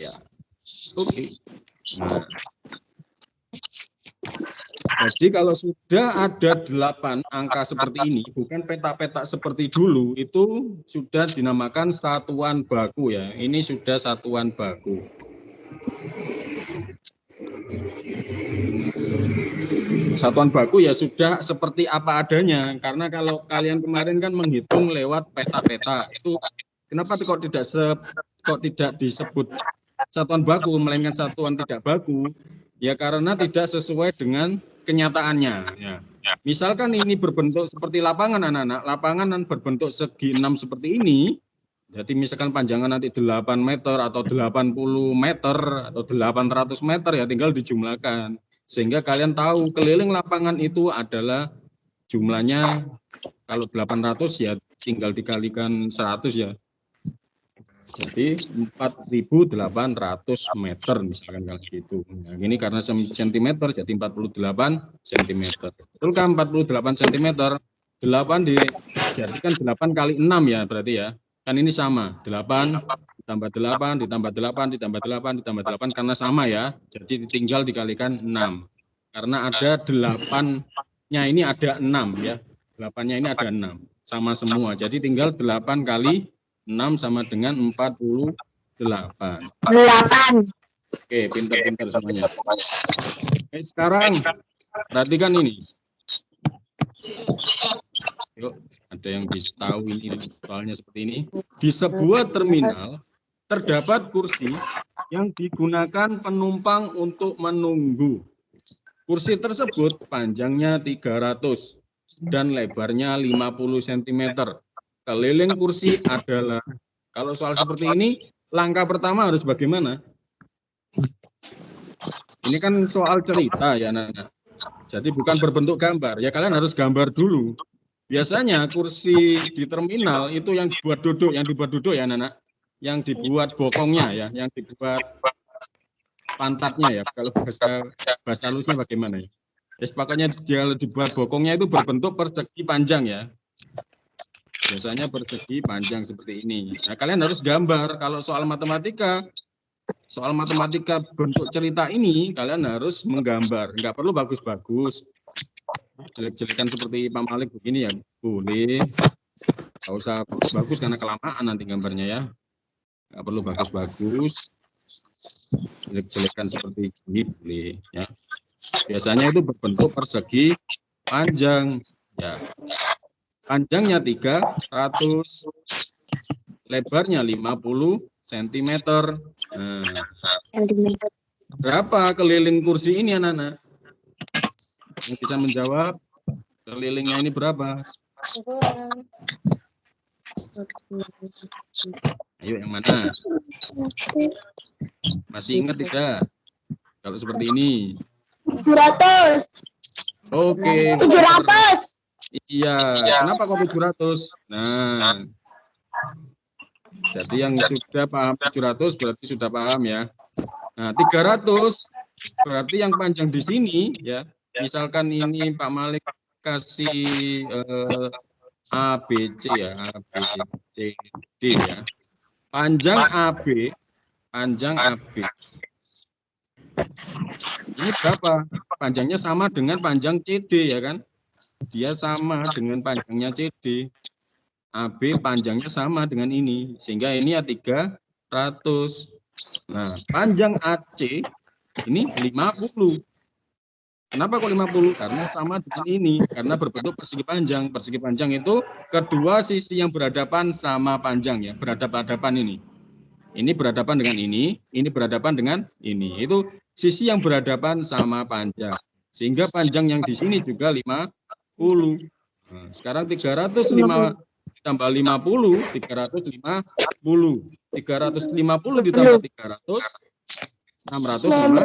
Ya. Oke. Nah, jadi kalau sudah ada 8 angka seperti ini, bukan peta-peta seperti dulu, itu sudah dinamakan satuan baku ya. Ini sudah satuan baku. Satuan baku ya sudah seperti apa adanya, karena kalau kalian kemarin kan menghitung lewat peta-peta, itu kenapa kok tidak disebut satuan baku melainkan satuan tidak baku? Ya karena tidak sesuai dengan kenyataannya. Ya. Misalkan ini berbentuk seperti lapangan anak-anak, lapangan berbentuk segi 6 seperti ini. Jadi misalkan panjangnya nanti 8 meter atau 80 meter atau 800 meter ya tinggal dijumlahkan. Sehingga kalian tahu keliling lapangan itu adalah jumlahnya kalau 800 ya tinggal dikalikan 100 ya. Jadi 4.800 meter misalkan kalau gitu. Nah, ini karena cm jadi 48 cm. Betulkah 48 cm? 8 dijadikan 8 kali 6 ya berarti ya. Kan ini sama, 8 ditambah 8 ditambah 8 ditambah 8 ditambah 8 karena sama ya. Jadi tinggal dikalikan 6. Karena ada 8-nya ini ada 6 ya. 8-nya ini ada 6. Sama semua. Jadi tinggal 8 kali 6 sama dengan 48. 8. Oke, pintar-pintar semuanya. Oke, sekarang perhatikan ini. Yuk, ada yang bisa tahu ini soalnya seperti ini. Di sebuah terminal terdapat kursi yang digunakan penumpang untuk menunggu. Kursi tersebut panjangnya 300 dan lebarnya 50 cm. Keliling kursi adalah, kalau soal seperti ini, langkah pertama harus bagaimana? Ini kan soal cerita ya, anak-anak. Jadi bukan berbentuk gambar. Ya kalian harus gambar dulu. Biasanya kursi di terminal itu yang dibuat duduk ya, anak-anak. Yang dibuat bokongnya ya, yang dibuat pantatnya ya. Kalau bahasa halusnya bagaimana ya? Pokoknya dia dibuat bokongnya itu berbentuk persegi panjang ya. Biasanya persegi panjang seperti ini. Nah, kalian harus gambar. Kalau soal matematika bentuk cerita ini, kalian harus menggambar. Nggak perlu bagus-bagus. Jelek-jelekan seperti Pak Malik begini ya, boleh. Nggak usah bagus-bagus karena kelamaan nanti gambarnya ya. Nggak perlu bagus-bagus. Jelek-jelekan seperti ini boleh ya. Biasanya itu berbentuk persegi panjang. Ya. Panjangnya 300, lebarnya 50 cm. Nah, berapa keliling kursi ini anak-anak? Yang bisa menjawab kelilingnya ini berapa? Ayo yang mana? Masih ingat tidak? Kalau seperti ini. 700. Oke. 700. Iya. Kenapa kok 700? Nah. Jadi yang sudah paham 700 berarti sudah paham ya. Nah, 300 berarti yang panjang di sini ya. Misalkan ini Pak Malik kasih ABC ya, A, B, C, D ya. Panjang AB ini berapa? Panjangnya sama dengan panjang CD ya kan? Dia sama dengan panjangnya CD. AB panjangnya sama dengan ini, sehingga ini ya 300. Nah, panjang AC ini 50. Kenapa kok 50? Karena sama dengan ini, karena berbentuk persegi panjang. Persegi panjang itu kedua sisi yang berhadapan sama panjang ya, berhadapan-hadapan ini. Ini berhadapan dengan ini berhadapan dengan ini. Itu sisi yang berhadapan sama panjang. Sehingga panjang yang di sini juga 50. Nah, sekarang 305 ditambah 50, 350. 350 ditambah 300, 650.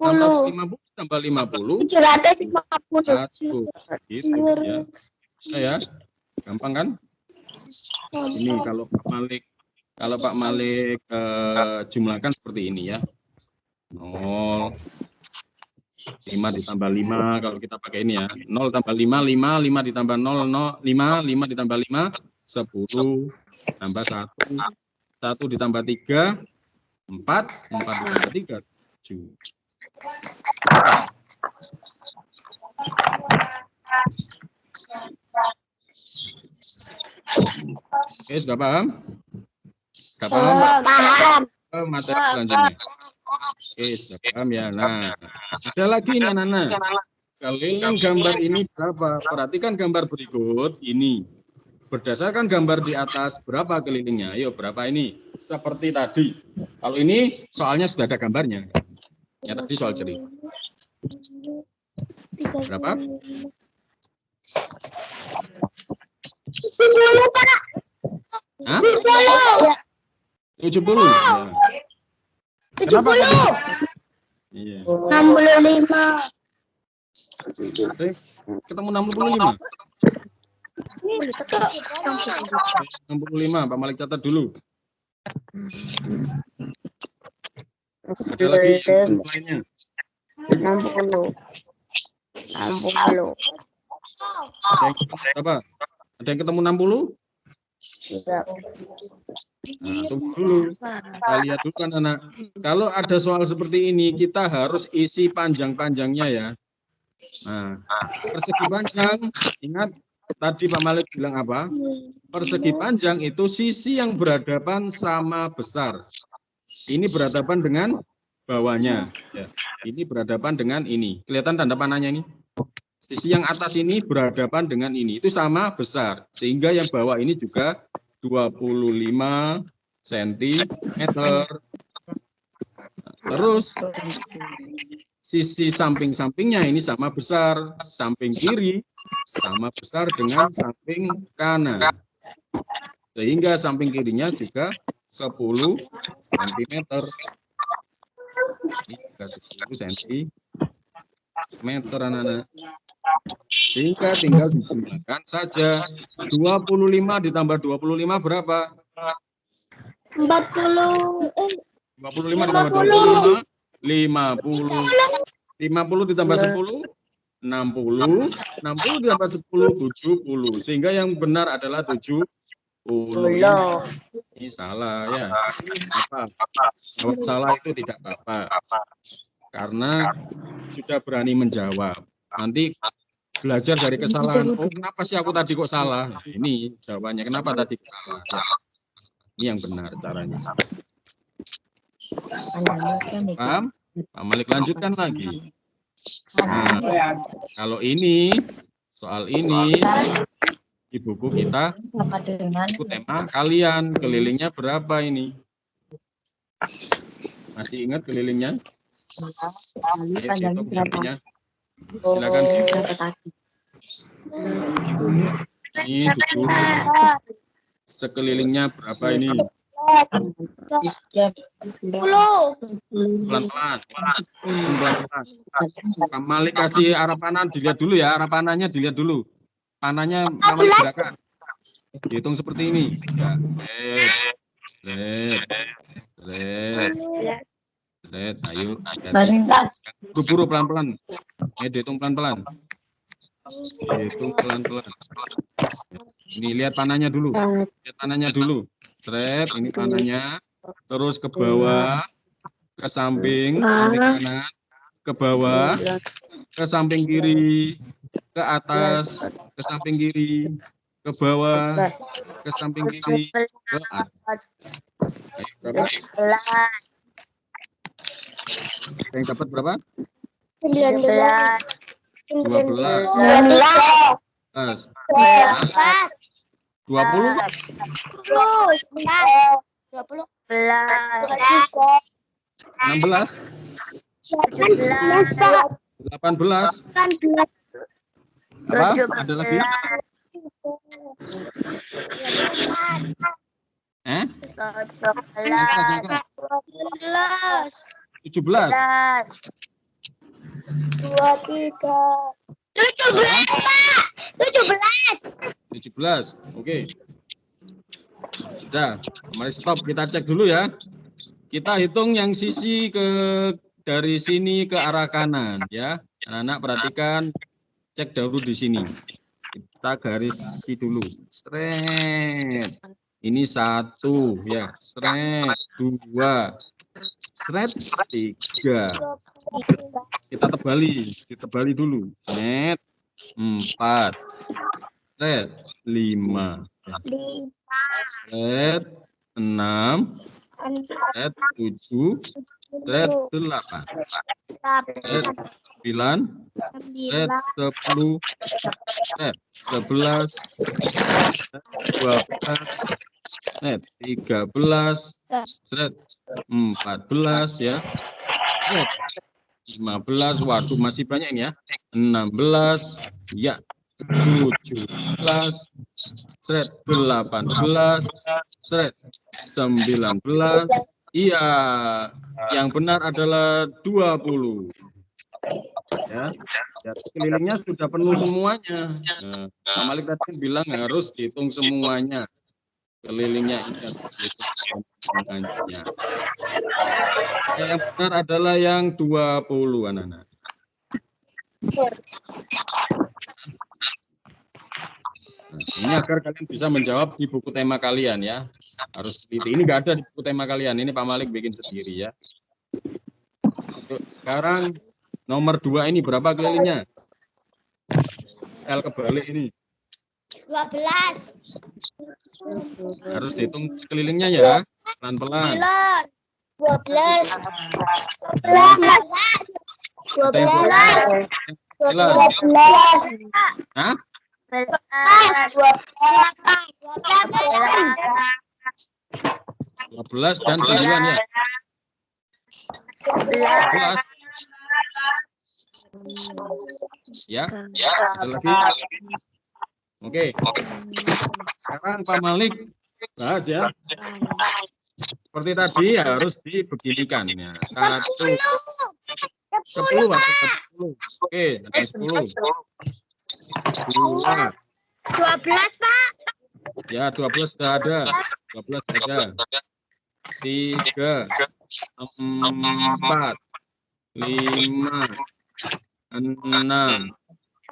650 tambah 50, 750. Gitu ya. Bisa ya? Gampang kan? Ini kalau Pak Malik jumlahkan seperti ini ya. 0, 5 ditambah 5 kalau kita pakai ini ya. 0 tambah 5, 5, 5 ditambah 0, 5 ditambah 5, 10, tambah 1, 1 ditambah 3, 4. 4 ditambah 3, 7. Oke, sudah paham? Sudah paham? Paham. Ke materi selanjutnya. Oke, sudah paham ya. Nah, ada lagi ini anak-anak. Keliling gambar ini berapa? Perhatikan gambar berikut ini. Berdasarkan gambar di atas, berapa kelilingnya? Ayo, berapa ini? Seperti tadi. Kalau ini soalnya sudah ada gambarnya. Ya, tadi soal cerita. Berapa? 70, Pak. Hah? 70. 70. Ya. Kenapa? 70. Iya. 65. Ketemu 65. 65, Pak Malik catat dulu. Ada lagi yang lainnya? 60. 60. Ada yang ketemu berapa? Ada yang ketemu 60? Nah, tunggu dulu. Kita lihat dulu kan anak. Kalau ada soal seperti ini, kita harus isi panjang-panjangnya ya. Nah, persegi panjang, ingat tadi Pak Malik bilang apa? Persegi panjang itu sisi yang berhadapan sama besar. Ini berhadapan dengan bawahnya. Ya. Ini berhadapan dengan ini. Kelihatan tanda panahnya ini? Sisi yang atas ini berhadapan dengan ini. Itu sama besar. Sehingga yang bawah ini juga 25 cm. Terus sisi samping-sampingnya ini sama besar. Samping kiri sama besar dengan samping kanan. Sehingga samping kirinya juga 10 cm. Ini juga 10 cm, anak-anak. Sehingga tinggal dijumlahkan saja. 25 ditambah 25 berapa? 40. 25 ditambah 25, 50. 50 ditambah 10, 60. 60 ditambah 10, 70. Sehingga yang benar adalah 70. Ini salah ya. Apa? Jawab salah itu tidak apa-apa. Karena sudah berani menjawab. Nanti belajar dari kesalahan. Oh, kenapa sih aku tadi kok salah? Nah, ini jawabannya. Kenapa tadi salah? Ya. Ini yang benar caranya. Paham? Pak Malik lanjutkan lagi. Nah, kalau ini, soal ini, di buku kita, buku tema kalian, kelilingnya berapa ini? Masih ingat kelilingnya? Ayo, hitung kelilingnya. Silakan. Ini dulu. Sekelilingnya berapa ini? 10. Pelan-pelan. Pak Malik kasih arah panah, dilihat dulu ya. Arah panahnya dilihat dulu. Panahnya Pak Malik gerakan. Dihitung seperti ini. Ya. Ayo. Buru-buru pelan-pelan. Dihitung pelan-pelan. Dihitung pelan-pelan. Ini lihat panahnya dulu. Lihat panahnya dulu. Ini panahnya. Terus ke bawah, ke samping kanan, ke bawah, ke samping kiri, ke atas, ke samping kiri, ke bawah, ke samping kiri, ke atas. Ayo, berapa? Yang dapat berapa? 19. 12. 20. 16. 18. Apa? Ada lagi? 17. 17. Oke. Sudah. Mari stop, kita cek dulu ya. Kita hitung yang sisi dari sini ke arah kanan ya. Anak-anak perhatikan, cek dahulu di sini. Kita garisi dulu. Straight. Ini 1 ya, sret 2, sret 3. Kita ditebali dulu. Sret 4, sret 5, sret 6, sret 7, sret 8, sret 9, sret 10, sret 11, sret 12, sret 13, sret 14 ya, sret 15, waduh masih banyak ini ya, 16 ya, 17, sret 18, sret 19, iya, yang benar adalah 20 ya. Jadi kelilingnya sudah penuh semuanya. Nah, Pak Malik tadi bilang harus dihitung semuanya. Kelilingnya ini harus dihitung semuanya. Yang benar adalah yang 20 anak-anak. Nah, ini agar kalian bisa menjawab di buku tema kalian ya. Harus teliti. Ini nggak ada di buku tema kalian. Ini Pak Malik bikin sendiri ya. Untuk sekarang nomor 2 ini berapa kelilingnya? L kebalik ini. 12. Harus dihitung sekelilingnya ya. Pelan-pelan. 12. 12. Hah? 12 dan 9 ya. 12. Ya, ada lagi. Oke. Sekarang Pak Malik bahas ya. Seperti tadi harus dibeginikan ya. 1, 10 atau 10. Oke, ada 10. 2. 12, Pak. Ya, 12 sudah ada. 12 ada. 3, 4, 5, 6,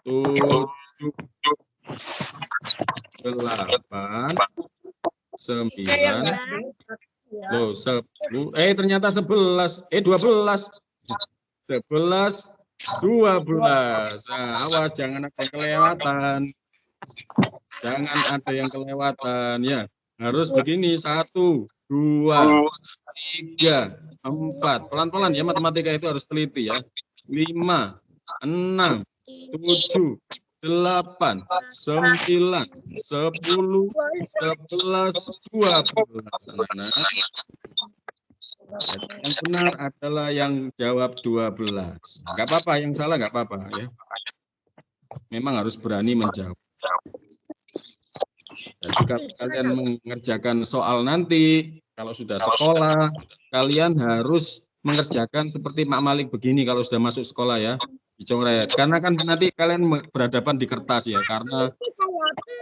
7, 8, 9, loh 10. Ternyata 11. 12. 11, 12. Nah, awas jangan ada yang kelewatan. Jangan ada yang kelewatan ya. Harus begini. 1, 2, 3, 4. Pelan-pelan ya, matematika itu harus teliti ya. 5, 6, 7, 8, 9, 10, 11, 12. Anak-anak. Yang benar adalah yang jawab 12. Enggak apa-apa, yang salah enggak apa-apa ya. Memang harus berani menjawab. Jadi kalau kalian mengerjakan soal nanti, kalau sudah sekolah, kalian harus mengerjakan seperti Pak Malik begini kalau sudah masuk sekolah ya, dicoret. Karena kan nanti kalian berhadapan di kertas ya, karena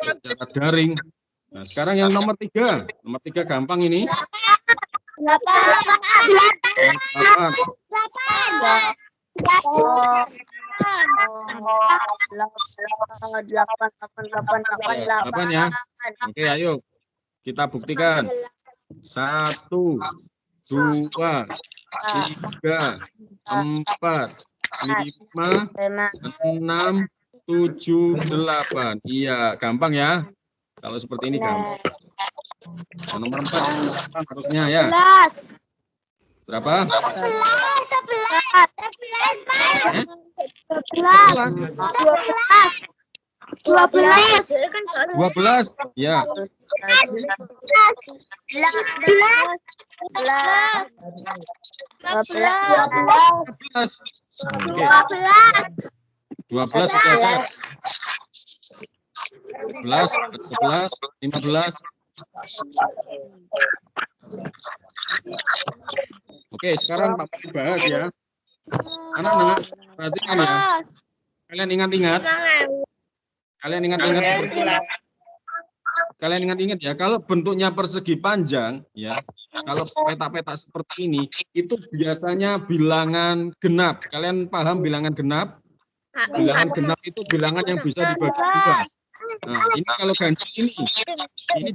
secara daring. Nah, sekarang yang nomor 3. Nomor 3 gampang ini. 8 ya. Oke, ayo kita buktikan. 1, 2, 3, 4, 5, 6, 7, 8. Iya, gampang ya. Kalau seperti ini gampang. Nah, nomor 4 harusnya ya. Berapa? 12. Ya. 12 sudah ada. 12, 14, 15. Oke, sekarang Pak Malik bahas ya. Anak-anak, perhatikan ya. Kalian ingat-ingat. Seperti ini. Kalian ingat-ingat ya, kalau bentuknya persegi panjang ya, kalau peta-peta seperti ini, itu biasanya bilangan genap. Kalian paham bilangan genap? Bilangan genap itu bilangan yang bisa dibagi 2. Nah, ini kalau ganjil ini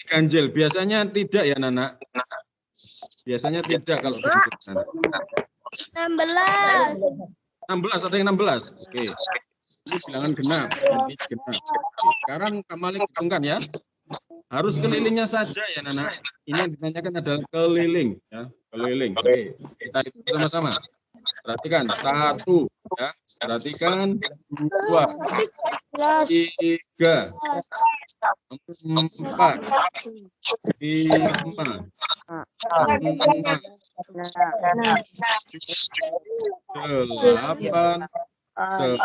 ganjil. Biasanya tidak ya, Nana. Biasanya tidak kalau ganjil, Nana. 16. 16, ada yang 16. Oke. Ini bilangan genap. Ini genap. Oke. Sekarang Kamalik hitungkan ya. Harus kelilingnya saja ya, Nana. Ini yang ditanyakan adalah keliling ya, keliling. Oke. Kita hitung bersama-sama. Perhatikan 1 ya. Perhatikan 2, 3, 4, 5, 6, 8, 9,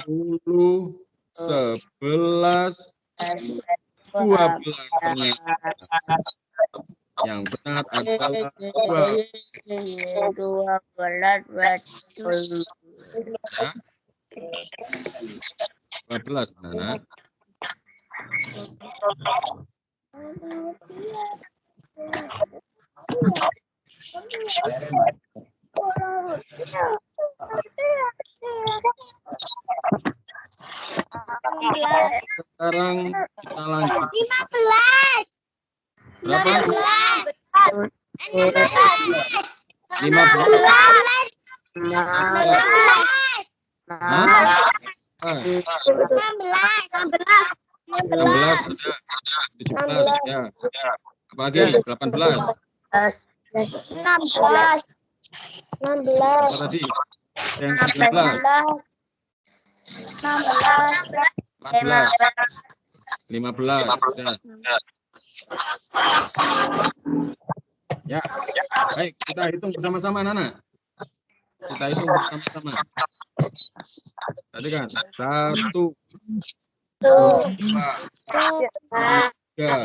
10, 11, 12 ternyata. Yang benar adalah 12. Ya. 12, Nana. Sekarang kita lanjut. 15. Berapa? 15. 16 ada. 17 ya. Apalagi 18. 16. Apa tadi? Yang 19. 14. 15 sudah. Ya. Baik, kita hitung bersama-sama, Nana. Kita hitung bersama-sama. Tadi kan 1, 2, 3, 4, 5 ya.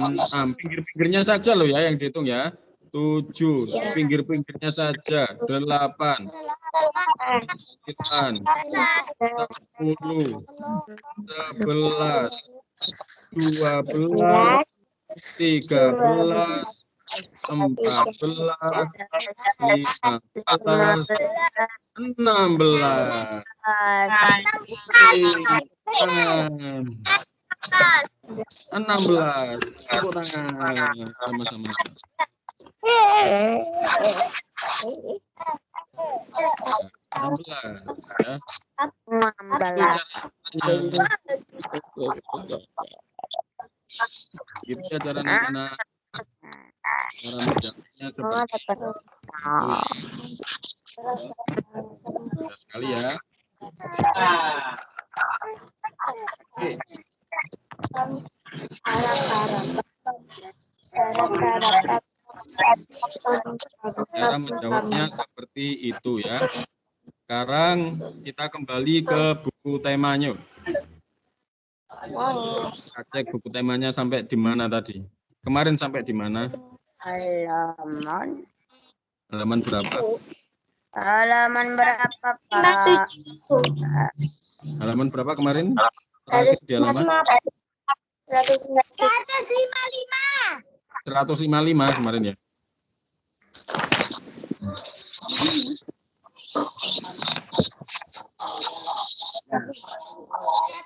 6. Pinggir-pinggirnya saja loh ya yang dihitung ya. 7, pinggir-pinggirnya saja. 8, 9, 10, 11, 12, 13, 14, 15, 16. Tangan. 16. Tepuk tangan sama-sama. 16 ya. Itu cara anak-anak. Cara menjawabnya seperti itu ya. Mudah sekali ya. Oke. Cara menjawabnya seperti itu ya. Sekarang kita kembali ke buku temanya. Kita cek buku temanya sampai di mana tadi? Kemarin sampai di mana? Halaman berapa? Halaman berapa, Pak? Halaman berapa kemarin? Terakhir di halaman 155 kemarin ya.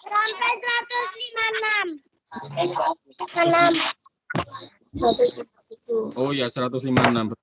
Sampai 156. Oh ya 156. 157.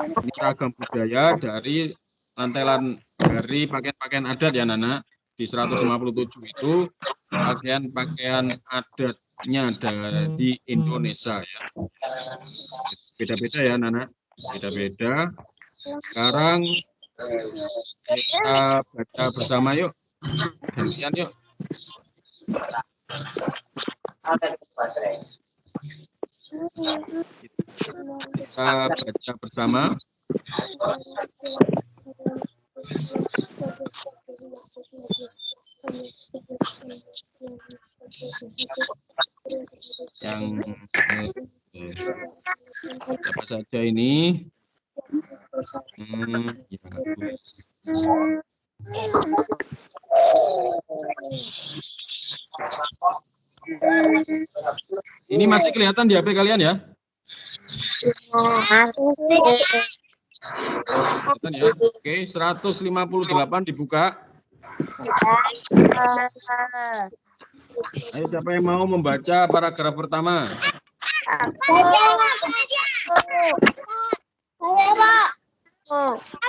Ini ragam budaya dari lantelan dari pakaian-pakaian adat ya Nana. Di 157 itu pakaian-pakaian adatnya dari Indonesia ya. Beda-beda ya Nana. Beda-beda. Sekarang kita baca bersama yuk. Gantian yuk. Kita baca bersama. Yang siapa saja ini? Ya, nggak boleh. Ini masih kelihatan di HP kalian ya? Kelihatan ya? Oke, 158 dibuka. Ayo, siapa yang mau membaca paragraf pertama?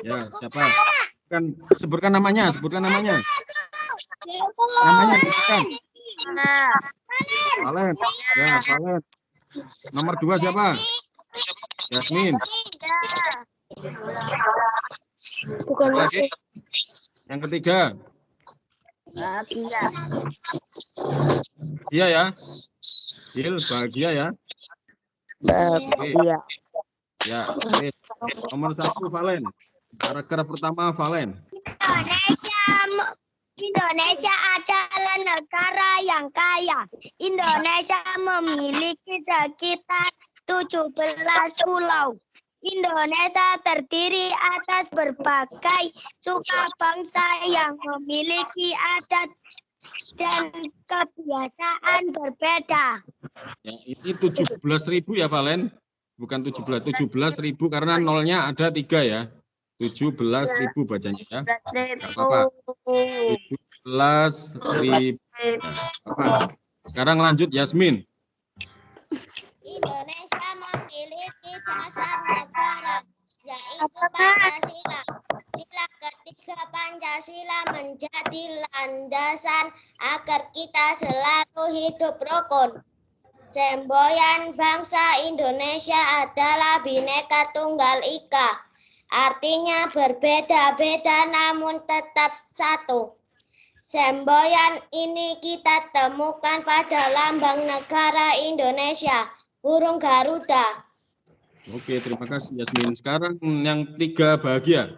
Ya, siapa? Sebutkan namanya, Namanya sebutkan. Valen. Ya, Valen. Nomor 2 siapa? Yasmin. Siapa lagi? Yang ketiga. Iya ya. Hil, bahagia ya. Bahagia. Ya, oke. Nomor 1 Valen. Paragraf pertama Valen. Indonesia adalah negara yang kaya. Indonesia memiliki sekitar 17 pulau. Indonesia terdiri atas berbagai suku bangsa yang memiliki adat dan kebiasaan berbeda. Ya, ini 17.000 ya Valen. Bukan 17.000 karena nolnya ada 3 ya. 17.000 bacanya ya. Enggak apa-apa. 17.000. Ya, apa? Sekarang lanjut Yasmin. Indonesia memiliki dasar negara, yaitu Pancasila. Sila ketiga Pancasila menjadi landasan agar kita selalu hidup rukun. Semboyan bangsa Indonesia adalah Bhinneka Tunggal Ika. Artinya berbeda-beda namun tetap satu. Semboyan ini kita temukan pada lambang negara Indonesia, burung Garuda. Oke, terima kasih Yasmin. Sekarang yang 3 bahagia.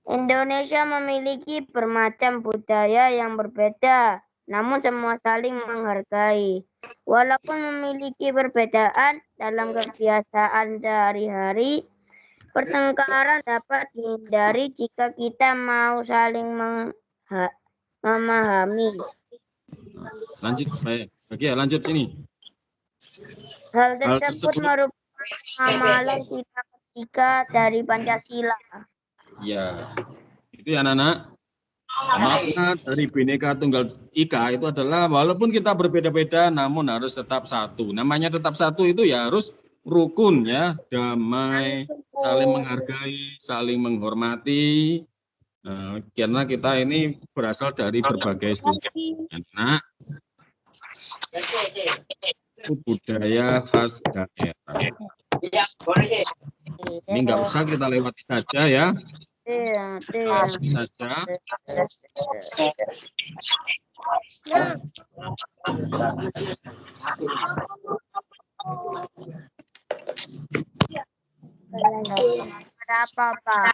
Indonesia memiliki bermacam budaya yang berbeda, namun semua saling menghargai. Walaupun memiliki perbedaan dalam kebiasaan sehari-hari, pertengkaran dapat dihindari jika kita mau saling memahami. Lanjut, bahagia, lanjut sini. Hal tersebut merupakan amalan kita ketiga dari Pancasila. Ya, itu ya anak-anak. Makna dari Bhinneka Tunggal Ika itu adalah walaupun kita berbeda-beda namun harus tetap satu. Namanya tetap satu itu ya harus rukun ya, damai, saling menghargai, saling menghormati. Karena kita ini berasal dari berbagai suku. Nah, itu budaya khas daerah. Ini nggak usah kita lewati saja ya. Saja. Berapa, Pak?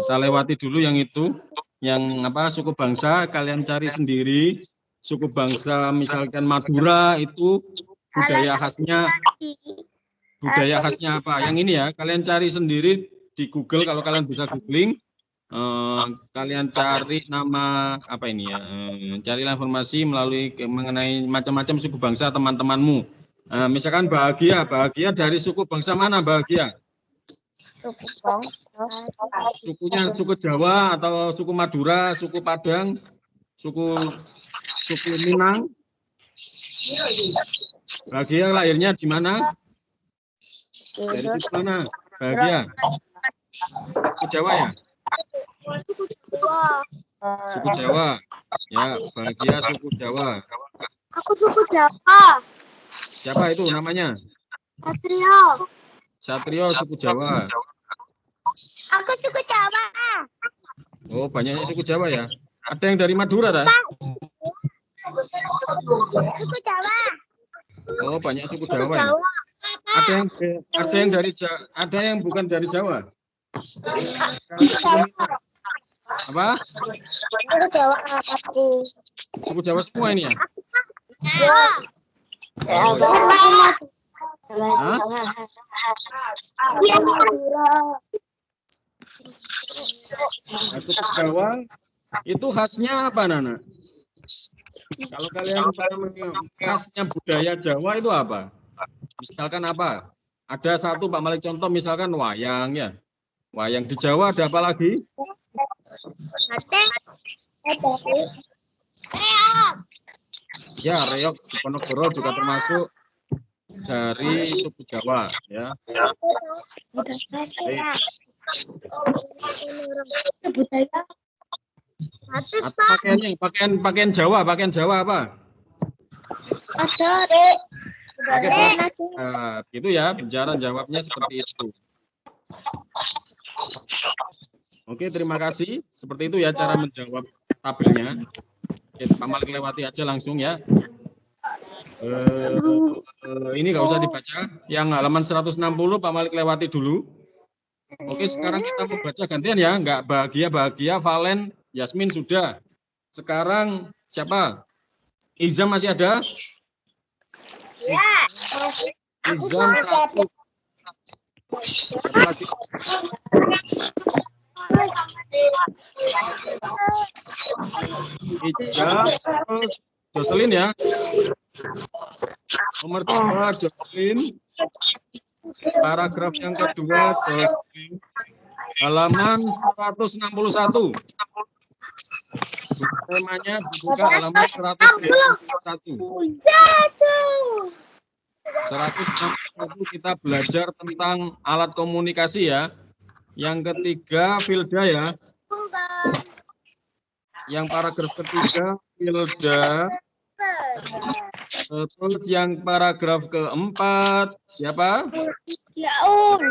Kita lewati dulu yang itu, yang apa suku bangsa kalian cari sendiri. Suku bangsa misalkan Madura itu budaya khasnya apa? Yang ini ya, kalian cari sendiri di Google kalau kalian bisa googling. Kalian cari nama apa ini ya? Carilah informasi melalui mengenai macam-macam suku bangsa teman-temanmu. Misalkan bahagia dari suku bangsa mana bahagia? Sukunya suku Jawa atau suku Madura, suku Padang, suku Minang. Bahagia lahirnya di mana? Dari suku mana? Bahagia. Suku Jawa ya? Suku Jawa. Ya, bahagia suku Jawa. Aku suku Jawa. Siapa itu namanya? Satrio. Satrio suku Jawa. Aku suku Jawa. Oh, banyaknya suku Jawa ya. Ada yang dari Madura, tak? Suku Jawa. Oh, banyak suku Jawa ya. Ada yang bukan dari Jawa. Apa? Suku Jawa aku. Suku Jawa semua ini ya? Ya. Oh, ya. Hah? Bahasa Jawa itu khasnya apa, Nana? Kalau kalian khasnya budaya Jawa itu apa? Misalkan apa? Ada satu Pak Malik contoh misalkan wayang ya. Wayang di Jawa ada apa lagi? Ya, reog Diponegoro juga termasuk dari suku Jawa ya. Atau pakaian Jawa apa? Gitu ya, bicara jawabnya seperti itu. Oke, terima kasih. Seperti itu ya cara menjawab tabelnya. Oke, Pak Malik lewati aja langsung ya. Ini nggak usah dibaca. Yang halaman 160 Pak Malik lewati dulu. Oke, sekarang kita membaca gantian ya. Nggak bahagia, Valen, Yasmin sudah. Sekarang siapa? Izam masih ada? Ya. Izam satu. Satu lagi. Ijam, terus Jocelyn ya. Nomor 2 Jocelyn. Paragraf yang kedua Jocelyn. Halaman 161. Temanya dibuka halaman 161. 161 kita belajar tentang alat komunikasi ya. Yang ketiga Filda ya. Yang paragraf ketiga Filda. Terus yang paragraf keempat siapa? Yaul.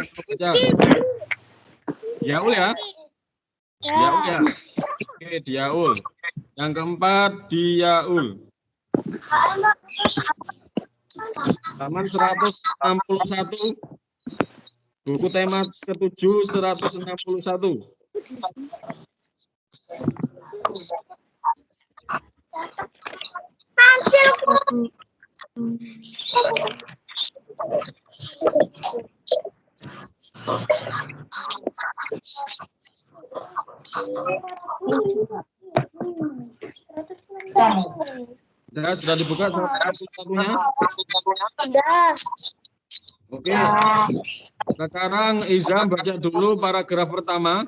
Yaul ya. Yaul ya. Oke, Diaul. Yang keempat Diaul. Halaman 161. Buku tema ke-7 161. Sudah dibuka 161-nya? Sudah. Oke. Sekarang Izam baca dulu paragraf pertama.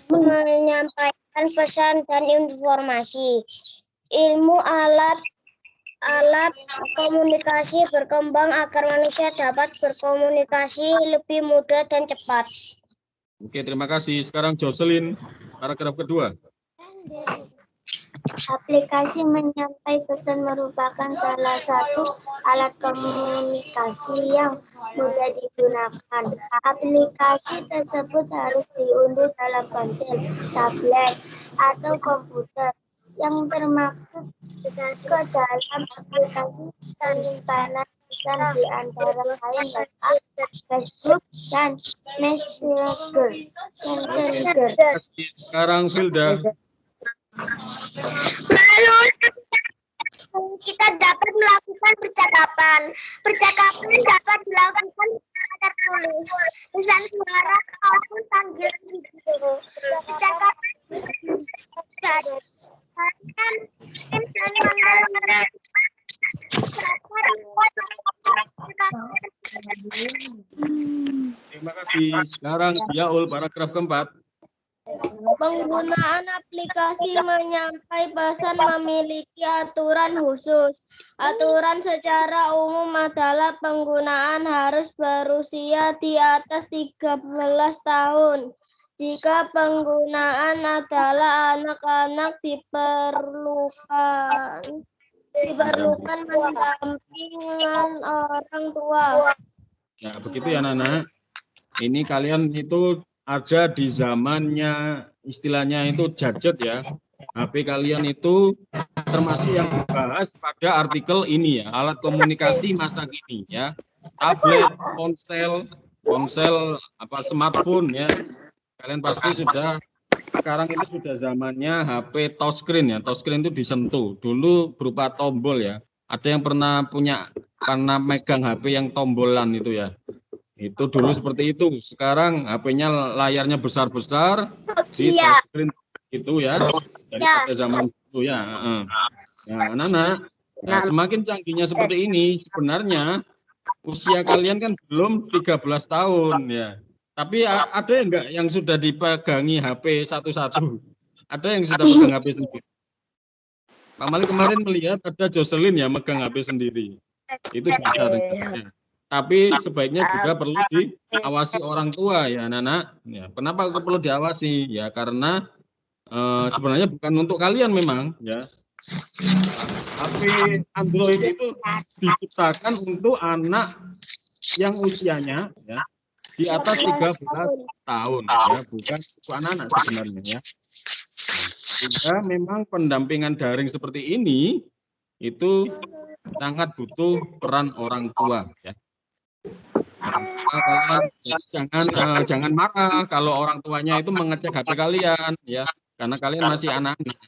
Menyampaikan pesan dan informasi. Ilmu alat komunikasi berkembang agar manusia dapat berkomunikasi lebih mudah dan cepat. Oke, terima kasih. Sekarang Jocelyn, paragraf kedua. Aplikasi menyampaikan pesan merupakan salah satu alat komunikasi yang mudah digunakan. Aplikasi tersebut harus diunduh dalam ponsel, tablet, atau komputer. Yang termaksud ke dalam aplikasi simpanan dan di antara lain WhatsApp, Facebook, dan Messenger. Sekarang Filda. Melalui kita dapat melakukan percakapan. Percakapan dapat dilakukan secara tertulis, pesan suara maupun panggilan video. Percakapan Terima kasih. Sekarang Yaul, paragraf keempat. Penggunaan aplikasi menyampaikan pesan memiliki aturan khusus. Aturan secara umum adalah penggunaan harus berusia di atas 13 tahun. Jika penggunaan adalah anak-anak diperlukan pendampingan orang tua. Ya, begitu ya Nana. Ini kalian itu ada di zamannya istilahnya itu gadget ya. HP kalian itu termasuk yang dibahas pada artikel ini ya, alat komunikasi masa kini ya. Tablet, ponsel, smartphone ya. Kalian pasti sudah sekarang itu sudah zamannya HP touchscreen ya. Touchscreen itu disentuh. Dulu berupa tombol ya. Ada yang pernah megang HP yang tombolan itu ya. Itu dulu seperti itu. Sekarang HP-nya layarnya besar-besar di touchscreen itu ya. Dari pada zaman itu ya. Nah, anak-anak, nah, semakin canggihnya seperti ini, sebenarnya usia kalian kan belum 13 tahun ya. Tapi ada enggak yang sudah dipegangi HP satu-satu? Ada yang sudah pegang HP sendiri? Pak Malik kemarin melihat ada Jocelyn ya megang HP sendiri. Itu bisa terjadi. Tapi sebaiknya juga perlu diawasi orang tua ya anak-anak. Ya, kenapa perlu diawasi? Ya karena sebenarnya bukan untuk kalian memang ya. HP Android itu diciptakan untuk anak yang usianya ya di atas 13 tahun ya, bukan untuk anak-anak sebenarnya ya. Sehingga memang pendampingan daring seperti ini itu sangat butuh peran orang tua ya. Jangan marah kalau orang tuanya itu mengecek HP kalian ya, karena kalian masih anak-anak.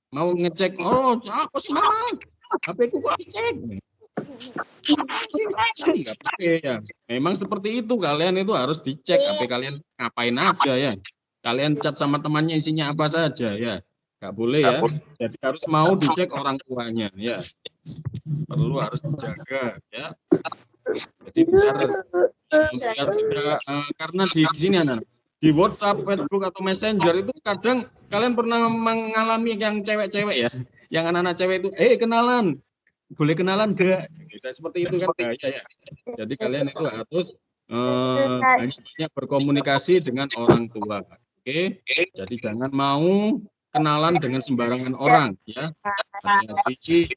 Mau ngecek, oh apa sih mama? HP ku kok dicek? Enggak pakai ya. Memang seperti itu, kalian itu harus dicek HP kalian ngapain aja ya. Kalian chat sama temannya isinya apa saja ya. Enggak boleh ya. Jadi harus mau dicek orang tuanya ya. Perlu harus dijaga ya. Jadi biar karena di sini anak di WhatsApp, Facebook atau Messenger itu kadang kalian pernah mengalami yang cewek-cewek ya, yang anak-anak cewek itu, kenalan, boleh kenalan gak? Seperti itu kan bahaya ya. Jadi kalian itu harus banyak berkomunikasi dengan orang tua. Oke, jadi jangan mau kenalan dengan sembarangan orang ya. Hati-hati,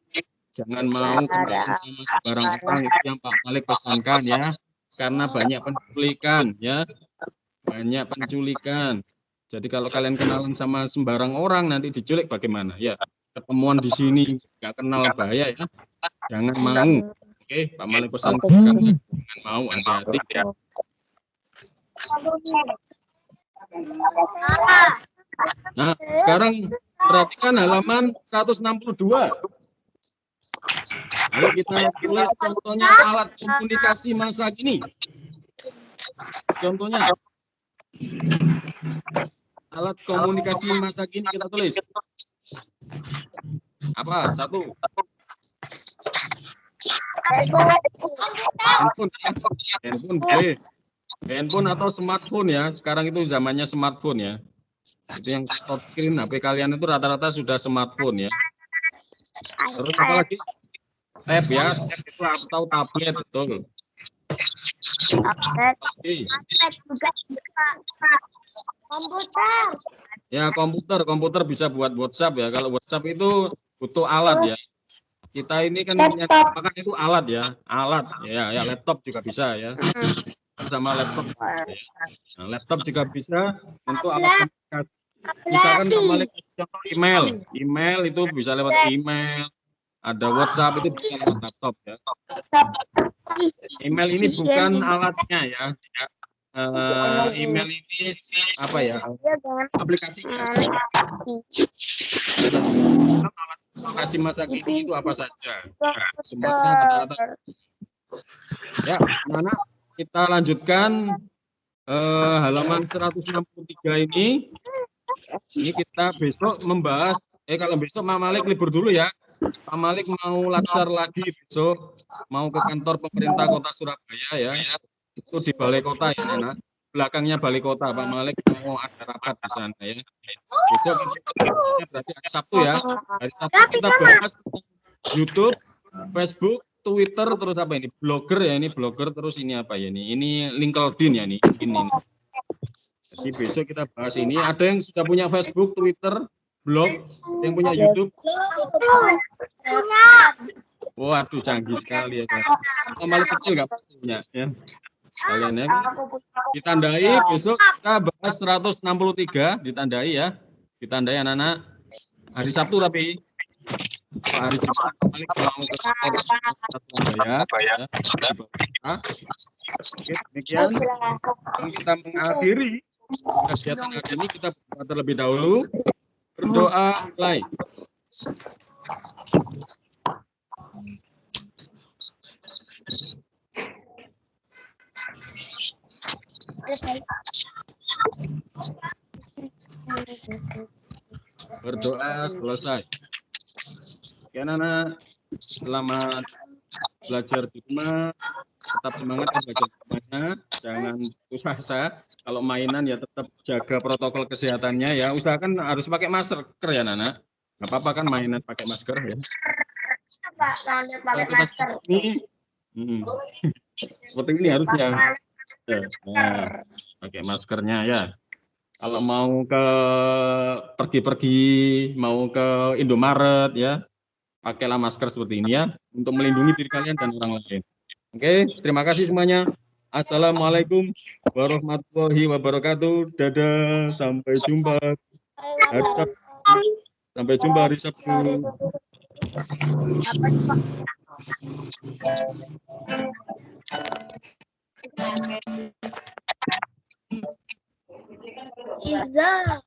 jangan mau kenalan sama sembarang orang, itu yang Pak Malik pesankan ya. Karena banyak penculikan ya. Banyak penculikan. Jadi kalau kalian kenalan sama sembarang orang nanti diculik bagaimana? Ya, ketemuan di sini nggak kenal bahaya ya. Jangan mau. Oke, Pak Malik pesan jangan mau, hati-hati ya. Nah, sekarang perhatikan halaman 162. Ayo kita tulis contohnya alat komunikasi masa kini. Contohnya alat komunikasi masa kini kita tulis. Apa? Satu. Handphone. Handphone atau smartphone ya. Sekarang itu zamannya smartphone ya. Itu yang touchscreen HP kalian itu rata-rata sudah smartphone ya. Terus apa lagi? Tab ya. Tab itu atau tablet, betul. Komputer. Ya, komputer bisa buat WhatsApp ya. Kalau WhatsApp itu butuh alat ya. Kita ini kan menyatakan itu alat ya. Alat ya, laptop juga bisa ya. Sama laptop. Nah, laptop juga bisa untuk alat komunikasi. Misalkan kembali contoh email. Email itu bisa lewat email. Ada WhatsApp itu bisa lewat laptop ya. Email ini bukan alatnya ya. Email ini apa ya? Aplikasinya. Aplikasi masa kini itu apa saja? Semuanya rata-rata. Ya, anak kita lanjutkan halaman 163 ini. Ini kita besok membahas. Kalau besok Pak Malik libur dulu ya. Pak Malik mau latsar lagi besok, mau ke kantor pemerintah Kota Surabaya ya. Itu di Balai Kota ya, anak. Belakangnya Balai Kota, Pak Malik mau ada rapat di sana ya. Besok berarti hari Sabtu ya. Hari Sabtu kita bahas YouTube, Facebook, Twitter, terus apa ini? Blogger ya, ini blogger, terus ini apa ya ini? Ini LinkedIn ya ini. Jadi besok kita bahas ini. Ada yang sudah punya Facebook, Twitter, blog, yang punya YouTube? Waduh, canggih sekali ya. Malah kecil nggak punya ya. Kalian ya. Ditandai besok kita bahas 163, ditandai ya. Ditandai anak-anak. Hari Sabtu tapi hari Jumat balik mau ke kantor Surabaya ya. Oke, demikian kita mengakhiri kegiatan hari ini kita berdoa terlebih dahulu. Berdoa mulai. Berdoa selesai. Oke anak-anak, selamat belajar di rumah. Tetap semangat ya belajar di rumahnya. Jangan putus asa. Kalau mainan ya tetap jaga protokol kesehatannya ya. Usahakan harus pakai masker ya anak-anak. Nggak apa-apa kan mainan pakai masker ya. Kalau kita seperti ini, seperti ini harusnya. Nah, pakai maskernya ya. Kalau mau ke pergi-pergi, mau ke Indomaret ya, pakailah masker seperti ini ya, untuk melindungi diri kalian dan orang lain. Oke, terima kasih semuanya. Assalamualaikum warahmatullahi wabarakatuh. Dadah, sampai jumpa hari Sabtu. Sampai jumpa hari Sabtu. Iza.